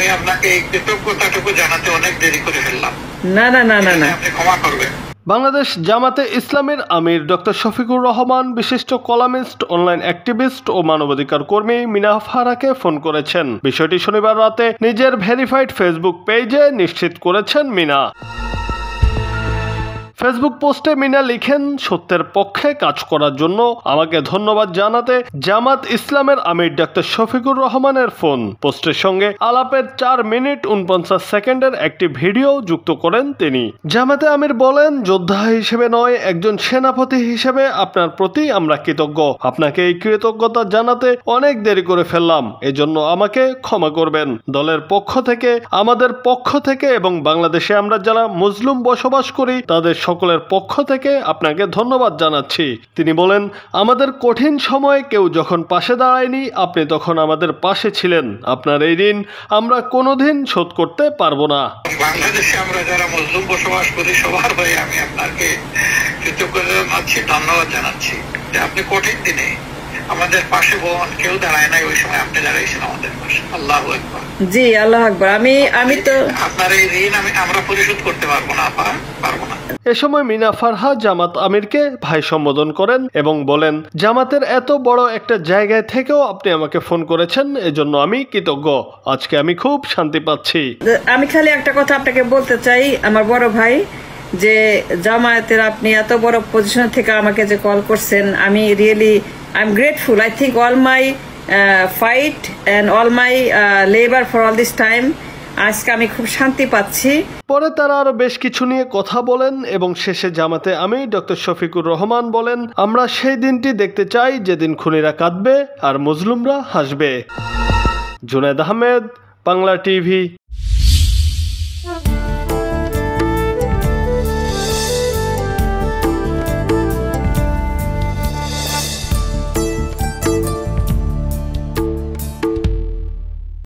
আমি আপনাকে এই কৃতজ্ঞতাটুকু জানাতে অনেক দেরি করে ফেললাম। না না না না না, আপনি ক্ষমা করবেন। বাংলাদেশ জামাতে ইসলামীর আমির ডক্টর শফিকুর রহমান বিশিষ্ট কলামিস্ট, অনলাইন অ্যাক্টিভিস্ট ও মানবাধিকার কর্মী মিনা ফারহাকে ফোন করেছেন। বিষয়টি শনিবার রাতে নিজের ভেরিফাইড ফেসবুক পেজে নিশ্চিত করেছেন মিনা। ফেসবুক পোস্টে মিনা লিখেন, সত্যের পক্ষে কাজ করার জন্য আমাকে ধন্যবাদ জানাতে জামাত ইসলামের আমির ডাক্তার শফিকুর রহমানের ফোন। পোস্টের সঙ্গে আলাপের 4 মিনিট 49 সেকেন্ডের একটি ভিডিও যুক্ত করেন তিনি। জামাতে আমির বলেন, যোদ্ধা হিসেবে নয়, একজন সেনাপতি হিসেবে আপনার প্রতি আমরা কৃতজ্ঞ। আপনাকে এই কৃতজ্ঞতা জানাতে অনেক দেরি করে ফেললাম, এজন্য আমাকে ক্ষমা করবেন। দলের পক্ষ থেকে, আমাদের পক্ষ থেকে এবং বাংলাদেশে আমরা যারা মুসলিম বসবাস করি তাদের সকলের পক্ষ থেকে আপনাকে ধন্যবাদ জানাচ্ছি। তিনি বলেন, আমাদের কঠিন সময়ে কেউ যখন পাশে দাঁড়ায়নি, আপনি তখন আমাদের পাশে ছিলেন। আপনার এই ঋণ আমরা কোনোদিন শোধ করতে পারবো না। বাংলাদেশে আমরা যারা মুসলিম বসবাস করি সবার হয়ে আমি আপনাকে কৃতজ্ঞতা জানাচ্ছি, ধন্যবাদ জানাচ্ছি যে আপনি কঠিন দিনে আমাদের পাশে কেউ দাঁড়ায় নাই, ওই সময় আপনি দাঁড়াইছেন আমাদের পাশে। আল্লাহু আকবার। জি, আল্লাহু আকবার। আমি তো আপনার এই ঋণ আমরা পরিশোধ করতে পারবো না, পারবো না। এ সময় মিনা ফারহা জামাত আমিরকে ভাই সম্বোধন করেন এবং বলেন, জামাতের এত বড় একটা জায়গায় থেকেও আপনি আমাকে ফোন করেছেন, এজন্য আমি কৃতজ্ঞ। আজকে আমি খুব শান্তি পাচ্ছি। আমি খালি একটা কথা আপনাকে বলতে চাই, আমার বড় ভাই, যে জামায়াতের আপনি এত বড় পজিশন থেকে আমাকে যে কল করছেন, আমি really I am grateful. I think all my fight and all my labour for all this time, আজকে আমি খুব শান্তি পাচ্ছি। পরে তারা আরো বেশ কিছু নিয়ে কথা বলেন এবং শেষে জামাতে আমি ডক্টর শফিকুর রহমান বলেন, আমরা সেই দিনটি দেখতে চাই যেদিন খুনিরা কাঁদবে আর মজলুমরা হাসবে। জুনায়েদ আহমেদ, বাংলা টিভি।